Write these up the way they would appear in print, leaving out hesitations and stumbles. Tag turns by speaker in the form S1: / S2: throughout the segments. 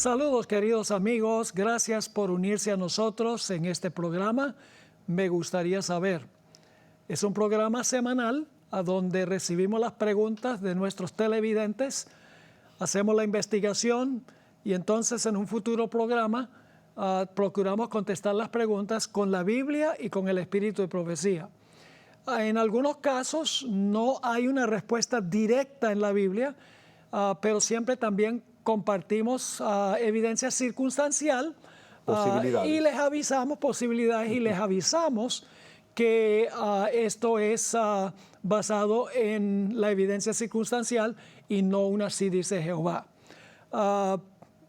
S1: Saludos queridos amigos, gracias por unirse a nosotros en este programa. Me gustaría saber, es un programa semanal a donde recibimos las preguntas de nuestros televidentes, hacemos la investigación y entonces en un futuro programa procuramos contestar las preguntas con la Biblia y con el espíritu de profecía. En algunos casos no hay una respuesta directa en la Biblia, pero siempre también compartimos evidencia circunstancial y les avisamos posibilidades y les avisamos que esto es basado en la evidencia circunstancial y no una así dice Jehová.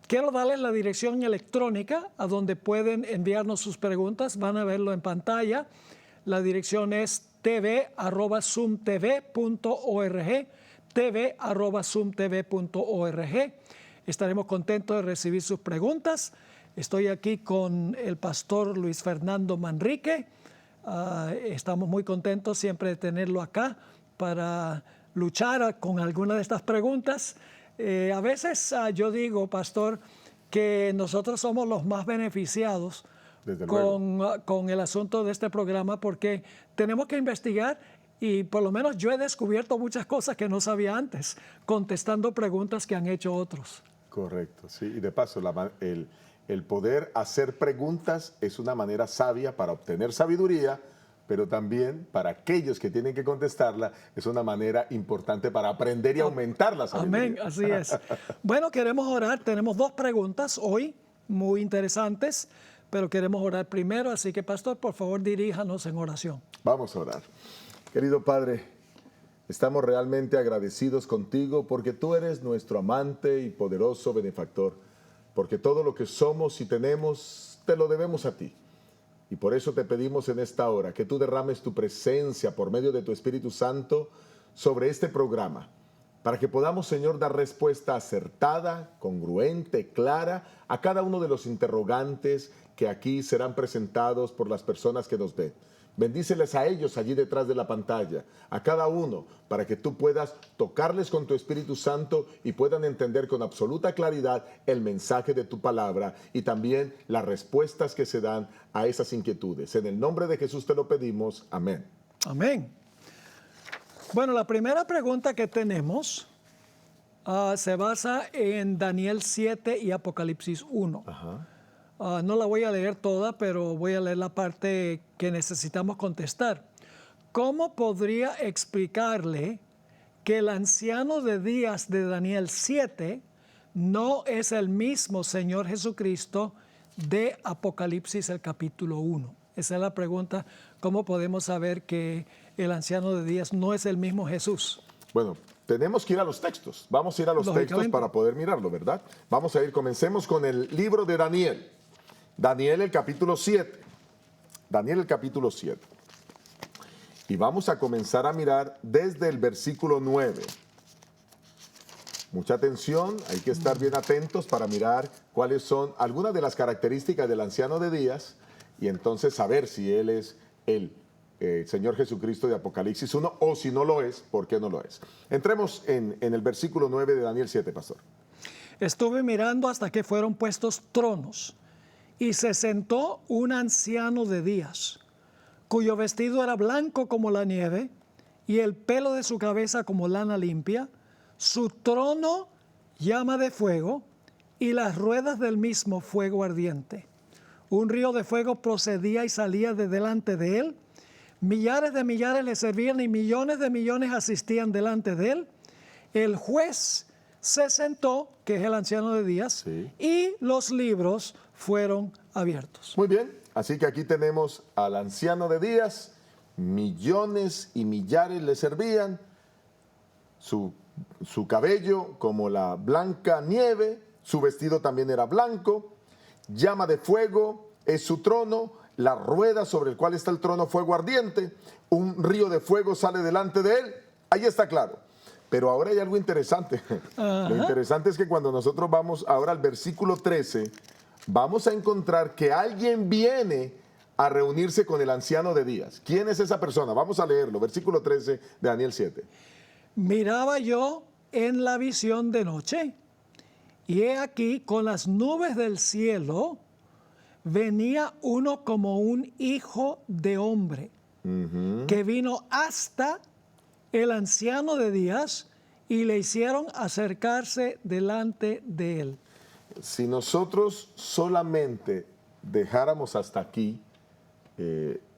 S1: Quiero darles la dirección electrónica a donde pueden enviarnos sus preguntas. Van a verlo en pantalla. La dirección es tv@zoomtv.org, tv@zoomtv.org. Estaremos contentos de recibir sus preguntas. Estoy aquí con el pastor Luis Fernando Manrique. Estamos muy contentos siempre de tenerlo acá para luchar con alguna de estas preguntas. A veces yo digo, pastor, que nosotros somos los más beneficiados con el asunto de este programa porque tenemos que investigar y por lo menos yo he descubierto muchas cosas que no sabía antes, contestando preguntas que han hecho otros.
S2: Correcto, sí. Y de paso, el poder hacer preguntas es una manera sabia para obtener sabiduría, pero también para aquellos que tienen que contestarla es una manera importante para aprender y aumentar la sabiduría.
S1: Amén, así es. Bueno, queremos orar. Tenemos dos preguntas hoy muy interesantes, pero queremos orar primero, así que pastor, por favor, diríjanos en oración.
S2: Vamos a orar. Querido Padre, estamos realmente agradecidos contigo porque tú eres nuestro amante y poderoso benefactor, porque todo lo que somos y tenemos te lo debemos a ti. Y por eso te pedimos en esta hora que tú derrames tu presencia por medio de tu Espíritu Santo sobre este programa, para que podamos, Señor, dar respuesta acertada, congruente, clara a cada uno de los interrogantes que aquí serán presentados por las personas que nos ven. Bendíceles a ellos allí detrás de la pantalla, a cada uno, para que tú puedas tocarles con tu Espíritu Santo y puedan entender con absoluta claridad el mensaje de tu palabra y también las respuestas que se dan a esas inquietudes. En el nombre de Jesús te lo pedimos. Amén.
S1: Amén. Bueno, la primera pregunta que tenemos se basa en Daniel 7 y Apocalipsis 1.
S2: Ajá.
S1: No la voy a leer toda, pero voy a leer la parte que necesitamos contestar. ¿Cómo podría explicarle que el anciano de días de Daniel 7 no es el mismo Señor Jesucristo de Apocalipsis el capítulo 1? Esa es la pregunta. ¿Cómo podemos saber que el anciano de días no es el mismo Jesús?
S2: Bueno, tenemos que ir a los textos. Vamos a ir a los textos para poder mirarlo, ¿verdad? Vamos a ir, comencemos con el libro de Daniel. Daniel el capítulo 7. Daniel el capítulo 7. Y vamos a comenzar a mirar desde el versículo 9. Mucha atención, hay que estar bien atentos para mirar cuáles son algunas de las características del anciano de días y entonces saber si él es el Señor Jesucristo de Apocalipsis 1 o si no lo es, ¿por qué no lo es? Entremos en el versículo 9 de Daniel 7, pastor.
S1: Estuve mirando hasta que fueron puestos tronos y se sentó un anciano de días, cuyo vestido era blanco como la nieve y el pelo de su cabeza como lana limpia, su trono llama de fuego y las ruedas del mismo fuego ardiente. Un río de fuego procedía y salía de delante de él. Millares de millares le servían y millones de millones asistían delante de él. El juez se sentó, que es el anciano de días, sí, y los libros fueron abiertos.
S2: Muy bien, así que aquí tenemos al anciano de días, millones y millares le servían, su cabello como la blanca nieve, su vestido también era blanco, llama de fuego es su trono, la rueda sobre el cual está el trono, fuego ardiente, un río de fuego sale delante de él, ahí está claro. Pero ahora hay algo interesante. Lo interesante es que cuando nosotros vamos ahora al versículo 13, vamos a encontrar que alguien viene a reunirse con el anciano de días. ¿Quién es esa persona? Vamos a leerlo, versículo 13 de Daniel 7.
S1: Miraba yo en la visión de noche, y he aquí con las nubes del cielo venía uno como un hijo de hombre, que vino hasta el anciano de días y le hicieron acercarse delante de él.
S2: Si nosotros solamente dejáramos hasta aquí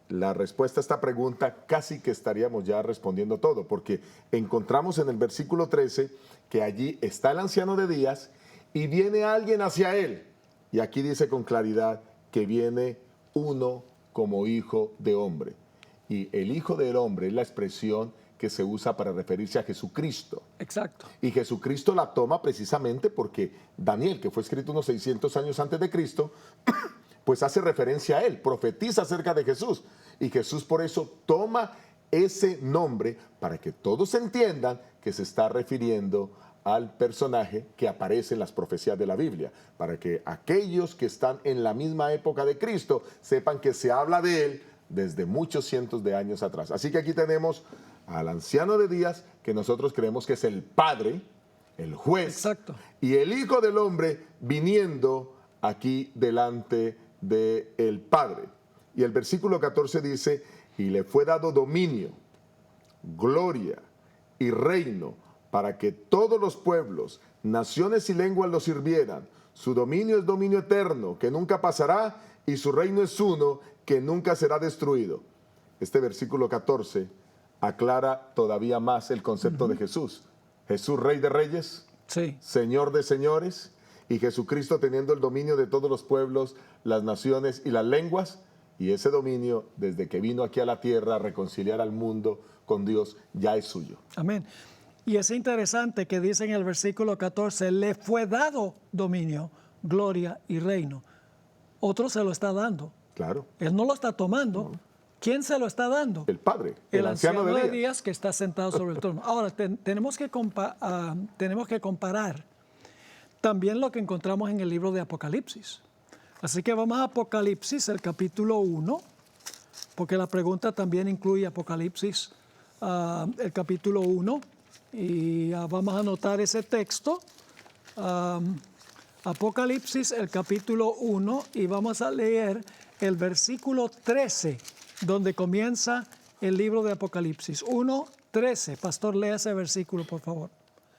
S2: la respuesta a esta pregunta, casi que estaríamos ya respondiendo todo, porque encontramos en el versículo 13 que allí está el anciano de días y viene alguien hacia él. Y aquí dice con claridad que viene uno como hijo de hombre. Y el hijo del hombre es la expresión que se usa para referirse a Jesucristo.
S1: Exacto.
S2: Y Jesucristo la toma precisamente porque Daniel, que fue escrito unos 600 años antes de Cristo, pues hace referencia a él, profetiza acerca de Jesús. Y Jesús por eso toma ese nombre para que todos entiendan que se está refiriendo al personaje que aparece en las profecías de la Biblia, para que aquellos que están en la misma época de Cristo sepan que se habla de él desde muchos cientos de años atrás. Así que aquí tenemos al anciano de días, que nosotros creemos que es el Padre, el juez,
S1: Exacto.
S2: y el Hijo del Hombre viniendo aquí delante del Padre. Y el versículo 14 dice, y le fue dado dominio, gloria y reino, para que todos los pueblos, naciones y lenguas lo sirvieran. Su dominio es dominio eterno, que nunca pasará, y su reino es uno, que nunca será destruido. Este versículo 14 aclara todavía más el concepto de Jesús. Jesús, Rey de Reyes,
S1: Sí.
S2: Señor de señores, y Jesucristo teniendo el dominio de todos los pueblos, las naciones y las lenguas, y ese dominio, desde que vino aquí a la tierra a reconciliar al mundo con Dios, ya es suyo.
S1: Amén. Y es interesante que dice en el versículo 14, le fue dado dominio, gloria y reino. Otro se lo está dando.
S2: Claro.
S1: Él no lo está tomando. ¿Quién se lo está dando?
S2: El Padre,
S1: El anciano de
S2: días.
S1: días que está sentado sobre el trono. Ahora, tenemos que comparar también lo que encontramos en el libro de Apocalipsis. Así que vamos a Apocalipsis, el capítulo 1, porque la pregunta también incluye Apocalipsis, el capítulo 1, y vamos a anotar ese texto. Apocalipsis, el capítulo 1, y vamos a leer el versículo 13, donde comienza el libro de Apocalipsis. 1:13. Pastor, lea ese versículo, por favor.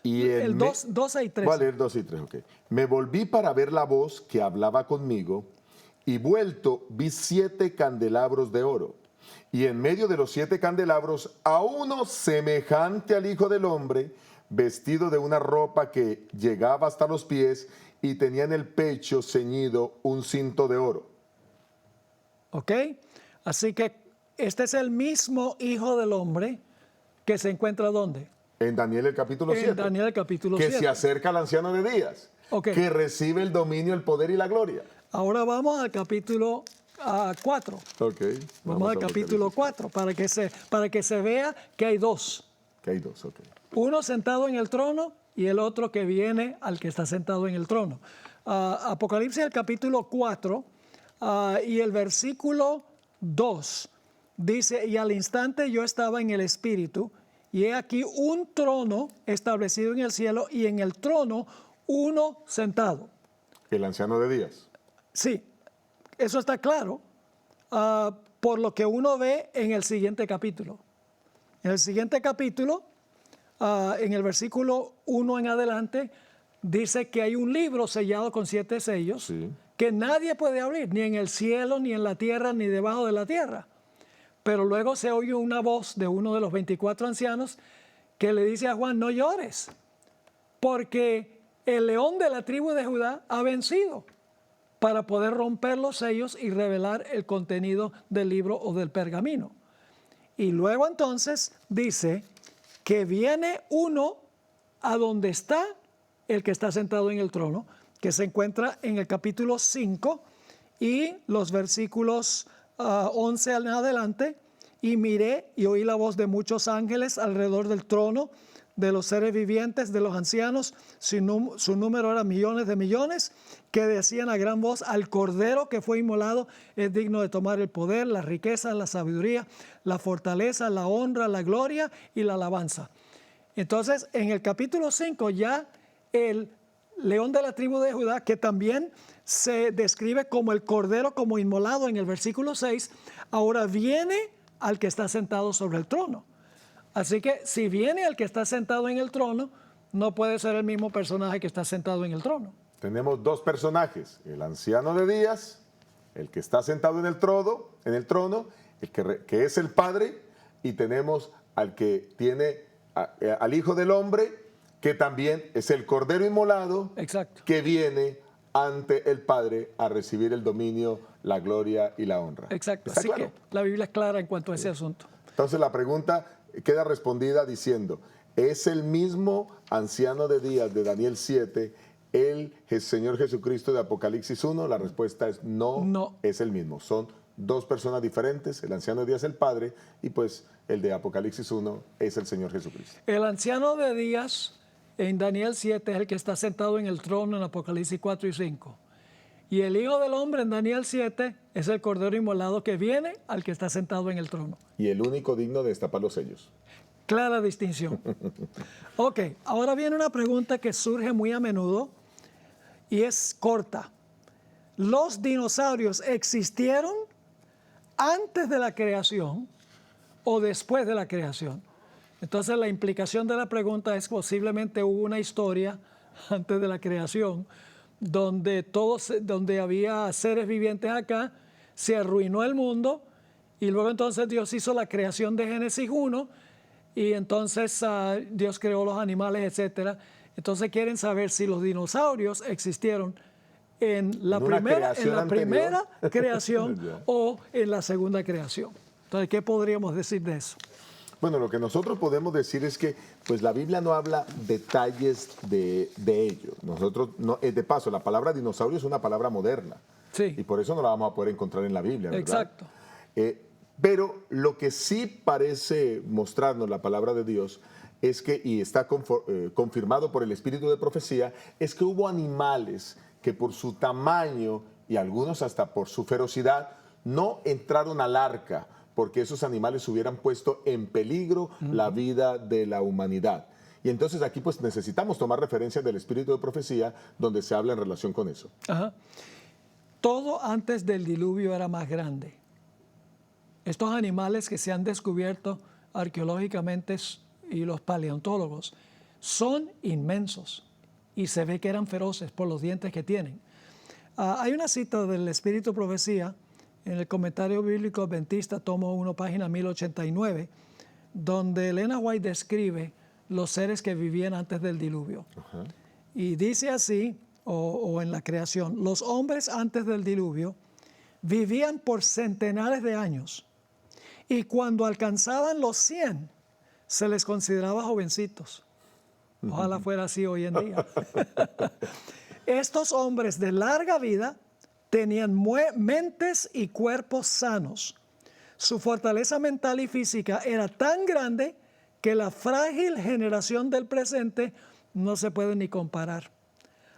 S2: Y
S1: El 12 y 13.
S2: Voy a leer 2 y 3, ok. Me volví para ver la voz que hablaba conmigo, y vuelto vi 7 candelabros de oro. Y en medio de los 7 candelabros, a uno semejante al Hijo del Hombre, vestido de una ropa que llegaba hasta los pies, y tenía en el pecho ceñido un cinto de oro.
S1: ¿Ok? Así que este es el mismo Hijo del Hombre que se encuentra ¿dónde?
S2: En Daniel el capítulo 7.
S1: En Daniel el capítulo
S2: que
S1: 7.
S2: se acerca al anciano de días,
S1: Ok.
S2: que recibe el dominio, el poder y la gloria.
S1: Ahora vamos al capítulo 4.
S2: Ok.
S1: Vamos al capítulo 4 para que se vea que hay dos.
S2: Que hay dos, ok.
S1: Uno sentado en el trono y el otro que viene al que está sentado en el trono. Apocalipsis el capítulo 4 y el versículo 2 dice, y al instante yo estaba en el Espíritu, y he aquí un trono establecido en el cielo, y en el trono uno sentado.
S2: El anciano de días.
S1: Sí, eso está claro por lo que uno ve en el siguiente capítulo. En el siguiente capítulo, en el versículo 1 en adelante, dice que hay un libro sellado con 7 sellos,
S2: Sí.
S1: que nadie puede abrir, ni en el cielo, ni en la tierra, ni debajo de la tierra. Pero luego se oye una voz de uno de los 24 ancianos que le dice a Juan, no llores, porque el león de la tribu de Judá ha vencido para poder romper los sellos y revelar el contenido del libro o del pergamino. Y luego entonces dice que viene uno a donde está el que está sentado en el trono, que se encuentra en el capítulo 5 y los versículos 11 en adelante, y miré y oí la voz de muchos ángeles alrededor del trono, de los seres vivientes, de los ancianos, su número era millones de millones, que decían a gran voz, al Cordero que fue inmolado es digno de tomar el poder, las riquezas, la sabiduría, la fortaleza, la honra, la gloria y la alabanza. Entonces, en el capítulo 5 ya león de la tribu de Judá, que también se describe como el cordero, como inmolado en el versículo 6, ahora viene al que está sentado sobre el trono. Así que si viene al que está sentado en el trono, no puede ser el mismo personaje que está sentado en el trono.
S2: Tenemos dos personajes, el anciano de días, el que está sentado en el trono, el que es el Padre, y tenemos al que tiene al Hijo del Hombre, que también es el Cordero inmolado,
S1: Exacto.
S2: que viene ante el Padre a recibir el dominio, la gloria y la honra.
S1: Exacto.
S2: ¿Está
S1: Así
S2: claro?
S1: que la Biblia es clara en cuanto a ese asunto.
S2: Entonces la pregunta queda respondida diciendo, ¿es el mismo anciano de días de Daniel 7 el Señor Jesucristo de Apocalipsis 1? La respuesta es no,
S1: No.
S2: es el mismo. Son dos personas diferentes, el anciano de días es el Padre y pues el de Apocalipsis 1 es el Señor Jesucristo.
S1: El anciano de días en Daniel 7 es el que está sentado en el trono en Apocalipsis 4 y 5. Y el Hijo del Hombre en Daniel 7 es el Cordero inmolado que viene al que está sentado en el trono.
S2: Y el único digno de destapar los sellos.
S1: Clara distinción. Ok, ahora viene una pregunta que surge muy a menudo y es corta. ¿Los dinosaurios existieron antes de la creación o después de la creación? Entonces la implicación de la pregunta es posiblemente hubo una historia antes de la creación donde había seres vivientes acá, se arruinó el mundo y luego entonces Dios hizo la creación de Génesis 1 y entonces Dios creó los animales, etc. Entonces quieren saber si los dinosaurios existieron en la primera creación o en la segunda creación. Entonces, ¿qué podríamos decir de eso?
S2: Bueno, lo que nosotros podemos decir es que pues la Biblia no habla detalles de ello. Nosotros, no, de paso, la palabra dinosaurio es una palabra moderna.
S1: Sí.
S2: Y por eso no la vamos a poder encontrar en la Biblia, ¿verdad?
S1: Exacto.
S2: Pero lo que sí parece mostrarnos la palabra de Dios es que, y está confirmado por el espíritu de profecía, es que hubo animales que por su tamaño y algunos hasta por su ferocidad no entraron al arca, porque esos animales hubieran puesto en peligro la vida de la humanidad. Y entonces aquí pues necesitamos tomar referencia del espíritu de profecía donde se habla en relación con eso.
S1: Ajá. Todo antes del diluvio era más grande. Estos animales que se han descubierto arqueológicamente y los paleontólogos son inmensos y se ve que eran feroces por los dientes que tienen. Hay una cita del Espíritu de Profecía en el Comentario Bíblico Adventista, tomo 1, página 1089, donde Elena White describe los seres que vivían antes del diluvio. Uh-huh. Y dice así, o en la creación, los hombres antes del diluvio vivían por centenares de años y cuando alcanzaban los 100 se les consideraba jovencitos. Ojalá fuera así hoy en día. Estos hombres de larga vida tenían mentes y cuerpos sanos. Su fortaleza mental y física era tan grande que la frágil generación del presente no se puede ni comparar.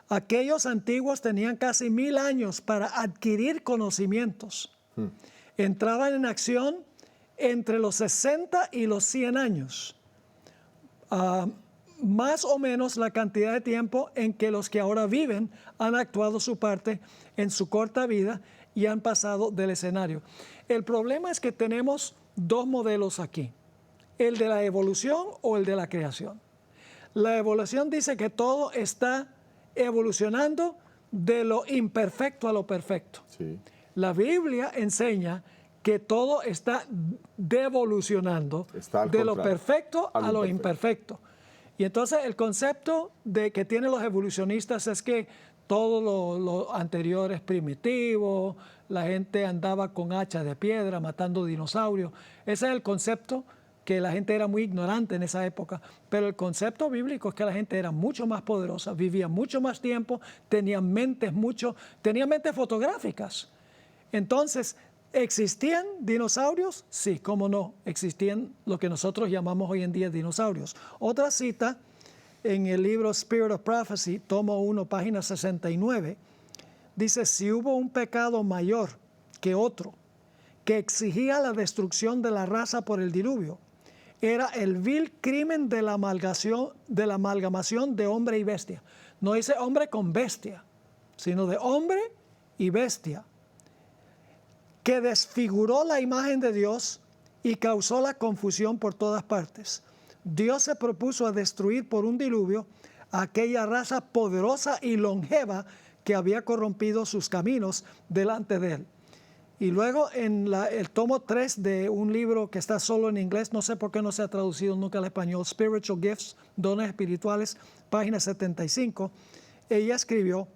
S1: Aquellos antiguos tenían casi 1000 años para adquirir conocimientos. Entraban en acción entre los 60 y los 100 años. Más o menos la cantidad de tiempo en que los que ahora viven han actuado su parte en su corta vida y han pasado del escenario. El problema es que tenemos dos modelos aquí, el de la evolución o el de la creación. La evolución dice que todo está evolucionando de lo imperfecto a lo perfecto.
S2: Sí.
S1: La Biblia enseña que todo está devolucionando de lo perfecto a lo imperfecto. Y entonces el concepto que tienen los evolucionistas es que todo lo anterior es primitivo, la gente andaba con hachas de piedra matando dinosaurios. Ese es el concepto, que la gente era muy ignorante en esa época, pero el concepto bíblico es que la gente era mucho más poderosa, vivía mucho más tiempo, tenían mentes fotográficas. Entonces, ¿existían dinosaurios? Sí, cómo no, existían lo que nosotros llamamos hoy en día dinosaurios. Otra cita en el libro Spirit of Prophecy, tomo 1, página 69, dice, si hubo un pecado mayor que otro que exigía la destrucción de la raza por el diluvio, era el vil crimen de la amalgamación de hombre y bestia. No dice hombre con bestia, sino de hombre y bestia, que desfiguró la imagen de Dios y causó la confusión por todas partes. Dios se propuso a destruir por un diluvio a aquella raza poderosa y longeva que había corrompido sus caminos delante de él. Y luego en el tomo 3 de un libro que está solo en inglés, no sé por qué no se ha traducido nunca al español, Spiritual Gifts, Dones Espirituales, página 75, ella escribió: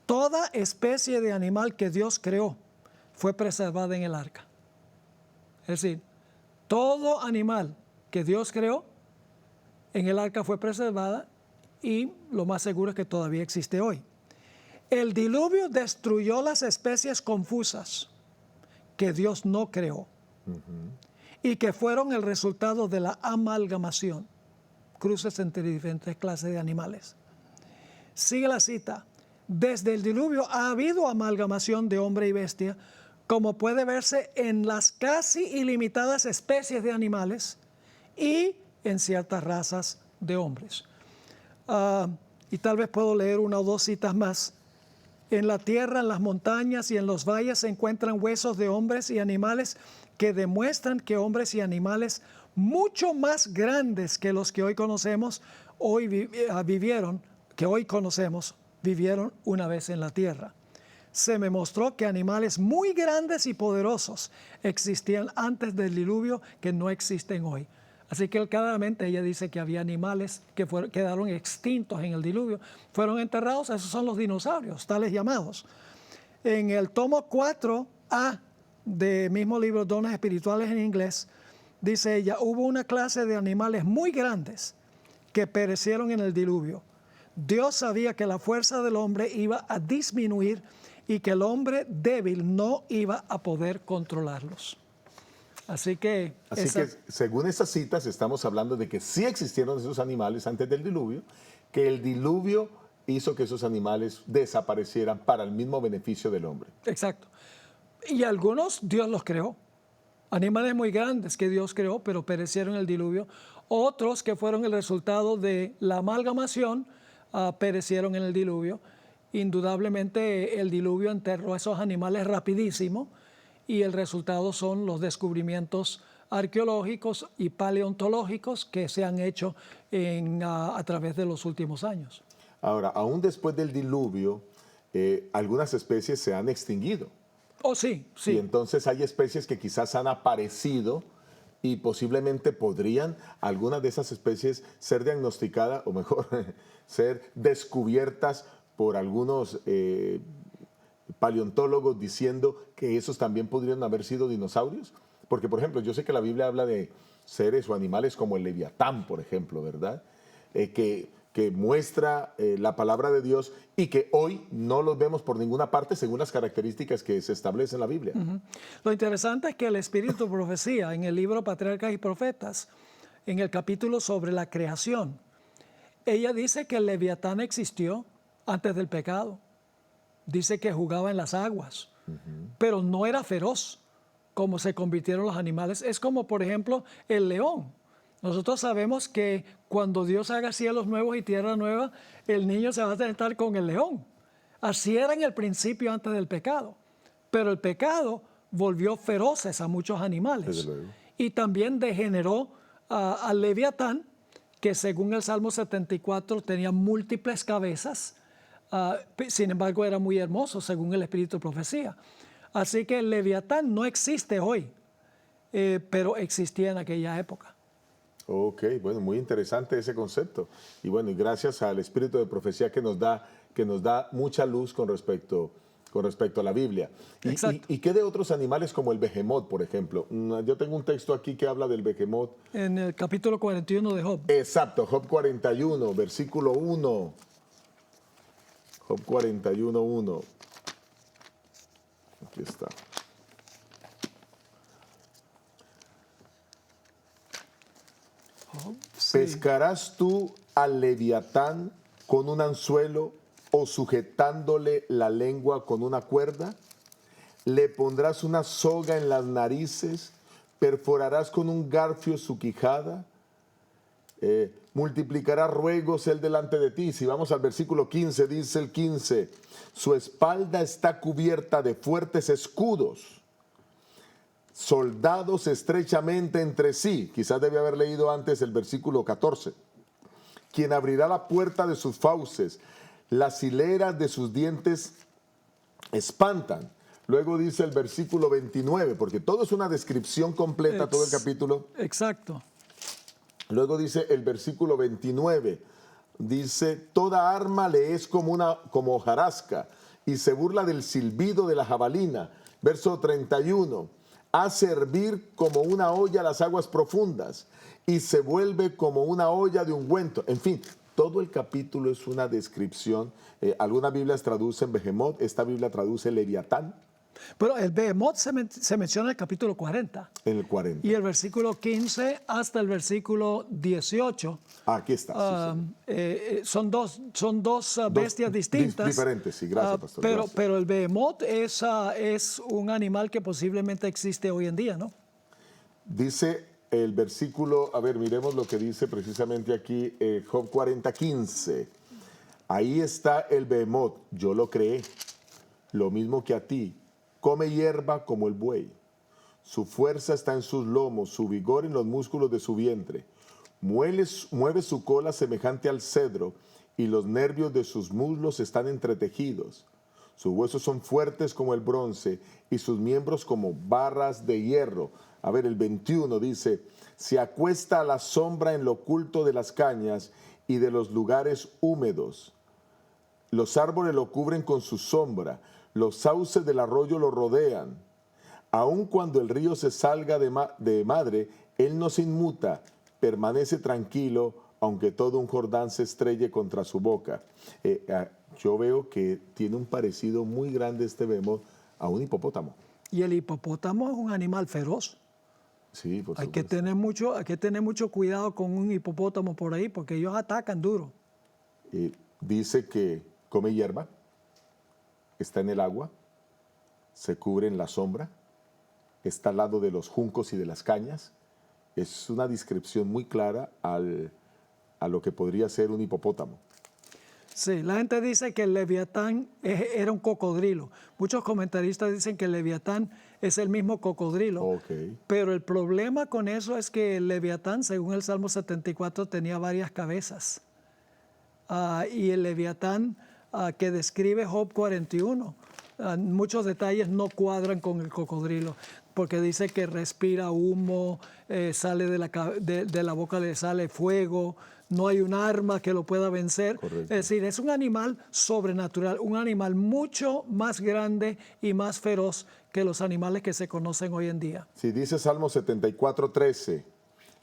S1: toda especie de animal que Dios creó fue preservada en el arca. Es decir, todo animal que Dios creó en el arca fue preservada, y lo más seguro es que todavía existe hoy. El diluvio destruyó las especies confusas que Dios no creó y que fueron el resultado de la amalgamación, cruces entre diferentes clases de animales. Sigue la cita: desde el diluvio ha habido amalgamación de hombre y bestia, como puede verse en las casi ilimitadas especies de animales y en ciertas razas de hombres. Y tal vez puedo leer una o dos citas más. En la tierra, en las montañas y en los valles se encuentran huesos de hombres y animales que demuestran que hombres y animales mucho más grandes que los que hoy conocemos, vivieron una vez en la tierra. Se me mostró que animales muy grandes y poderosos existían antes del diluvio que no existen hoy. Así que claramente ella dice que había animales que quedaron extintos en el diluvio, fueron enterrados. Esos son los dinosaurios, tales llamados. En el tomo 4A del mismo libro, Dones Espirituales en inglés, dice ella: hubo una clase de animales muy grandes que perecieron en el diluvio. Dios sabía que la fuerza del hombre iba a disminuir y que el hombre débil no iba a poder controlarlos. Así que
S2: según esas citas estamos hablando de que sí existieron esos animales antes del diluvio, que el diluvio hizo que esos animales desaparecieran para el mismo beneficio del hombre.
S1: Exacto. Y algunos Dios los creó. Animales muy grandes que Dios creó, pero perecieron en el diluvio. Otros que fueron el resultado de la amalgamación, perecieron en el diluvio. Indudablemente el diluvio enterró a esos animales rapidísimo, y el resultado son los descubrimientos arqueológicos y paleontológicos que se han hecho a través de los últimos años.
S2: Ahora, aún después del diluvio, algunas especies se han extinguido.
S1: Oh, sí, sí.
S2: Y entonces hay especies que quizás han aparecido y posiblemente podrían algunas de esas especies ser diagnosticadas, o mejor, ser descubiertas por algunos paleontólogos, diciendo que esos también podrían haber sido dinosaurios. Porque, por ejemplo, yo sé que la Biblia habla de seres o animales como el leviatán, por ejemplo, ¿verdad? Que muestra la palabra de Dios y que hoy no los vemos por ninguna parte según las características que se establecen en la Biblia.
S1: Lo interesante es que el Espíritu de Profecía, en el libro Patriarcas y Profetas, en el capítulo sobre la creación, ella dice que el leviatán existió antes del pecado. Dice que jugaba en las aguas, pero no era feroz como se convirtieron los animales. Es como, por ejemplo, el león. Nosotros sabemos que cuando Dios haga cielos nuevos y tierra nueva, el niño se va a sentar con el león. Así era en el principio antes del pecado. Pero el pecado volvió feroces a muchos animales. Y también degeneró al leviatán, que según el Salmo 74 tenía múltiples cabezas. Sin embargo, era muy hermoso según el Espíritu de Profecía. Así que el leviatán no existe hoy, pero existía en aquella época.
S2: Ok, bueno, muy interesante ese concepto. Y bueno, y gracias al Espíritu de Profecía que nos da mucha luz con respecto a la Biblia. ¿Y qué de otros animales como el behemoth, por ejemplo? Yo tengo un texto aquí que habla del behemoth.
S1: En el capítulo 41 de Job.
S2: Exacto, Job 41, versículo 1. Job 41, 1. Aquí está. Sí. ¿Pescarás tú al leviatán con un anzuelo o sujetándole la lengua con una cuerda? ¿Le pondrás una soga en las narices? ¿Perforarás con un garfio su quijada? multiplicará ruegos él delante de ti. Si vamos al versículo 15, dice el 15, su espalda está cubierta de fuertes escudos, soldados estrechamente entre sí. Quizás debe haber leído antes el versículo 14. Quien abrirá la puerta de sus fauces, las hileras de sus dientes espantan. Luego dice el versículo 29, porque todo es una descripción completa, todo el capítulo.
S1: Exacto.
S2: Luego dice el versículo 29, dice, toda arma le es como hojarasca y se burla del silbido de la jabalina. Verso 31, hace hervir como una olla las aguas profundas y se vuelve como una olla de ungüento. En fin, todo el capítulo es una descripción. Algunas Biblias traducen Behemoth, esta Biblia traduce Leviatán.
S1: Pero el Behemoth se menciona en el capítulo 40.
S2: En el 40.
S1: Y el versículo 15 hasta el versículo 18.
S2: Aquí está. Sí,
S1: son dos bestias distintas.
S2: Diferentes, sí, gracias, pastor.
S1: Pero el Behemoth es un animal que posiblemente existe hoy en día, ¿no?
S2: Dice el versículo, a ver, miremos lo que dice precisamente aquí, Job 40, 15. Ahí está el Behemoth, yo lo creé, lo mismo que a ti. Come hierba como el buey. Su fuerza está en sus lomos, su vigor en los músculos de su vientre. Mueve su cola semejante al cedro y los nervios de sus muslos están entretejidos. Sus huesos son fuertes como el bronce y sus miembros como barras de hierro. A ver, el 21 dice, se acuesta a la sombra en lo oculto de las cañas y de los lugares húmedos. Los árboles lo cubren con su sombra. Los sauces del arroyo lo rodean. Aun cuando el río se salga de madre, él no se inmuta, permanece tranquilo, aunque todo un Jordán se estrelle contra su boca. Yo veo que tiene un parecido muy grande este Behemoth a un hipopótamo.
S1: Y el hipopótamo es un animal feroz.
S2: Sí, por
S1: Hay
S2: supuesto.
S1: hay que tener mucho cuidado con un hipopótamo por ahí, porque ellos atacan duro.
S2: Dice que come hierba, está en el agua, se cubre en la sombra, está al lado de los juncos y de las cañas. Es una descripción muy clara a lo que podría ser un hipopótamo.
S1: Sí, la gente dice que el Leviatán era un cocodrilo. Muchos comentaristas dicen que el Leviatán es el mismo cocodrilo.
S2: Okay.
S1: Pero el problema con eso es que el Leviatán, según el Salmo 74, tenía varias cabezas. Y el Leviatán que describe Job 41, muchos detalles no cuadran con el cocodrilo, porque dice que respira humo, sale de la boca le sale fuego, no hay un arma que lo pueda vencer.
S2: Correcto.
S1: Es decir, es un animal sobrenatural, un animal mucho más grande y más feroz que los animales que se conocen hoy en día.
S2: Si dice Salmo 74, 13,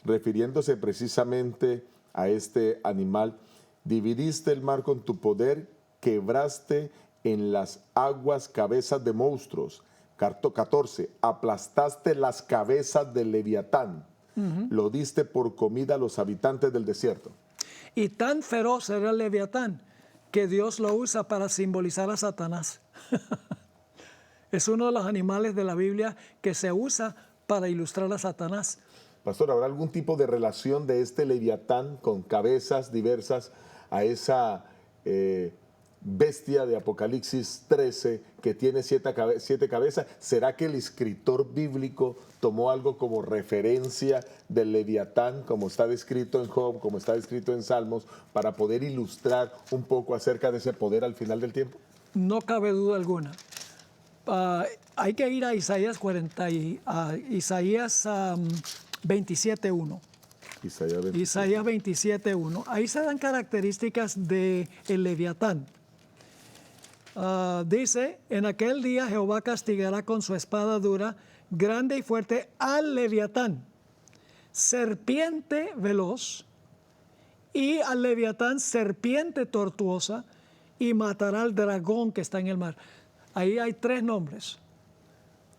S2: refiriéndose precisamente a este animal, dividiste el mar con tu poder, quebraste en las aguas cabezas de monstruos. 14, aplastaste las cabezas del Leviatán. Lo diste por comida a los habitantes del desierto.
S1: Y tan feroz era el Leviatán que Dios lo usa para simbolizar a Satanás. Es uno de los animales de la Biblia que se usa para ilustrar a Satanás.
S2: Pastor, ¿habrá algún tipo de relación de este Leviatán con cabezas diversas a esa bestia de Apocalipsis 13 que tiene siete cabezas? ¿Será que el escritor bíblico tomó algo como referencia del Leviatán, como está descrito en Job, como está descrito en Salmos, para poder ilustrar un poco acerca de ese poder al final del tiempo?
S1: No cabe duda alguna. Hay que ir a Isaías 27.1. Isaías 27.1. Ahí se dan características del Leviatán. Dice, en aquel día Jehová castigará con su espada dura, grande y fuerte, al Leviatán, serpiente veloz, y al Leviatán, serpiente tortuosa, y matará al dragón que está en el mar. Ahí hay tres nombres: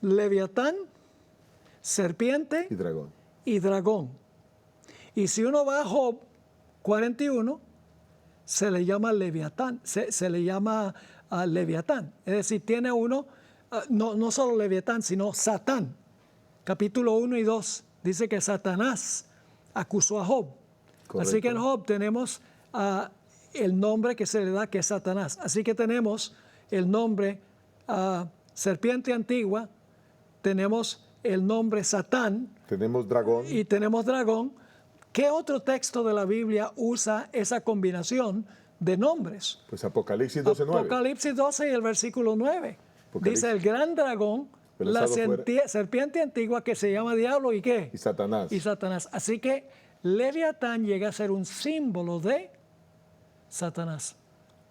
S1: Leviatán, serpiente y dragón. Y si uno va a Job 41, se le llama Leviatán, se le llama Leviatán. Es decir, tiene uno, no solo Leviatán, sino Satán. Capítulo 1 y 2 dice que Satanás acusó a Job. Así que en
S2: Correcto.
S1: Job tenemos el nombre que se le da, que es Satanás. Así que tenemos el nombre serpiente antigua, tenemos el nombre Satán
S2: Tenemos dragón.
S1: y tenemos dragón. ¿Qué otro texto de la Biblia usa esa combinación de nombres?
S2: Pues Apocalipsis 12:9.
S1: Apocalipsis 12 y el versículo 9.
S2: Apocalipsis.
S1: Dice el gran dragón,
S2: Fue
S1: la
S2: lanzado fuera.
S1: serpiente antigua que se llama diablo y qué?
S2: Y Satanás.
S1: Y Satanás. Así que Leviatán llega a ser un símbolo de Satanás.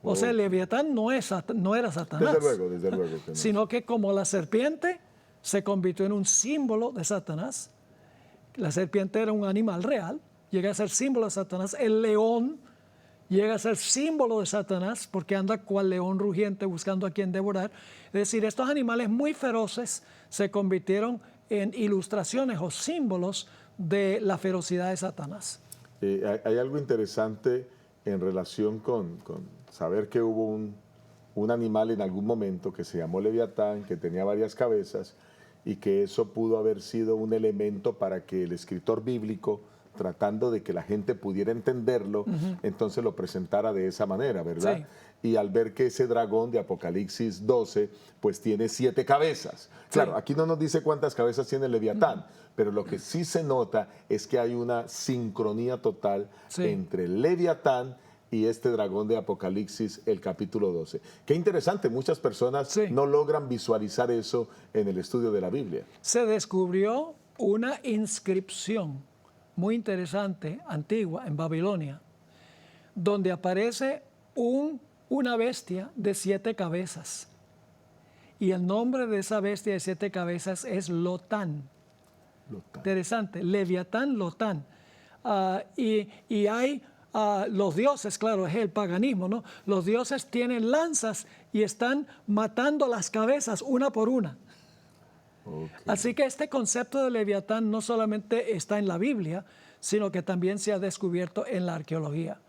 S1: O sea,
S2: Ok.
S1: Leviatán no era Satanás,
S2: Desde luego que no.
S1: sino que como la serpiente se convirtió en un símbolo de Satanás. La serpiente era un animal real, llega a ser símbolo de Satanás. El león llega a ser símbolo de Satanás porque anda cual león rugiente buscando a quien devorar. Es decir, estos animales muy feroces se convirtieron en ilustraciones o símbolos de la ferocidad de Satanás.
S2: Hay algo interesante en relación con saber que hubo un animal en algún momento que se llamó Leviatán, que tenía varias cabezas, y que eso pudo haber sido un elemento para que el escritor bíblico, tratando de que la gente pudiera entenderlo, entonces lo presentara de esa manera, ¿verdad?
S1: Sí.
S2: Y al ver que ese dragón de Apocalipsis 12, pues tiene 7 cabezas. Claro,
S1: Sí.
S2: aquí no nos dice cuántas cabezas tiene el Leviatán, pero lo que sí se nota es que hay una sincronía total
S1: Sí.
S2: entre el Leviatán y este dragón de Apocalipsis, el capítulo 12. Qué interesante, muchas personas
S1: Sí.
S2: no logran visualizar eso en el estudio de la Biblia.
S1: Se descubrió una inscripción muy interesante, antigua, en Babilonia, donde aparece una bestia de 7 cabezas. Y el nombre de esa bestia de 7 cabezas es Lotán. Interesante, Leviatán, Lotán. Y hay los dioses, claro, es el paganismo, ¿no? Los dioses tienen lanzas y están matando las cabezas una por una.
S2: Ok.
S1: Así que este concepto de Leviatán no solamente está en la Biblia, sino que también se ha descubierto en la arqueología.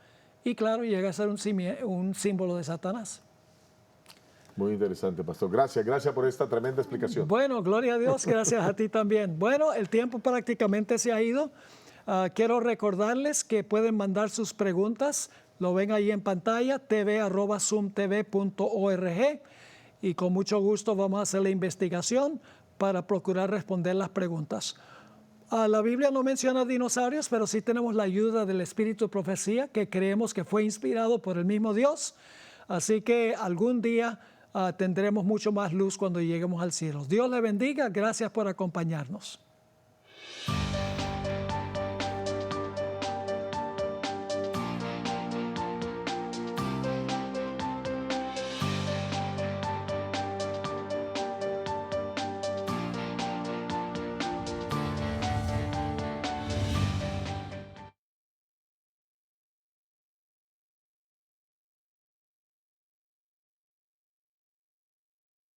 S1: Y claro, llega a ser un símbolo de Satanás.
S2: Muy interesante, pastor. Gracias por esta tremenda explicación.
S1: Bueno, gloria a Dios, gracias a ti también. Bueno, el tiempo prácticamente se ha ido. Quiero recordarles que pueden mandar sus preguntas, lo ven ahí en pantalla, tv@zoomtv.org, y con mucho gusto vamos a hacer la investigación para procurar responder las preguntas. La Biblia no menciona dinosaurios, pero sí tenemos la ayuda del Espíritu de Profecía, que creemos que fue inspirado por el mismo Dios. Así que algún día tendremos mucho más luz cuando lleguemos al cielo. Dios le bendiga, gracias por acompañarnos.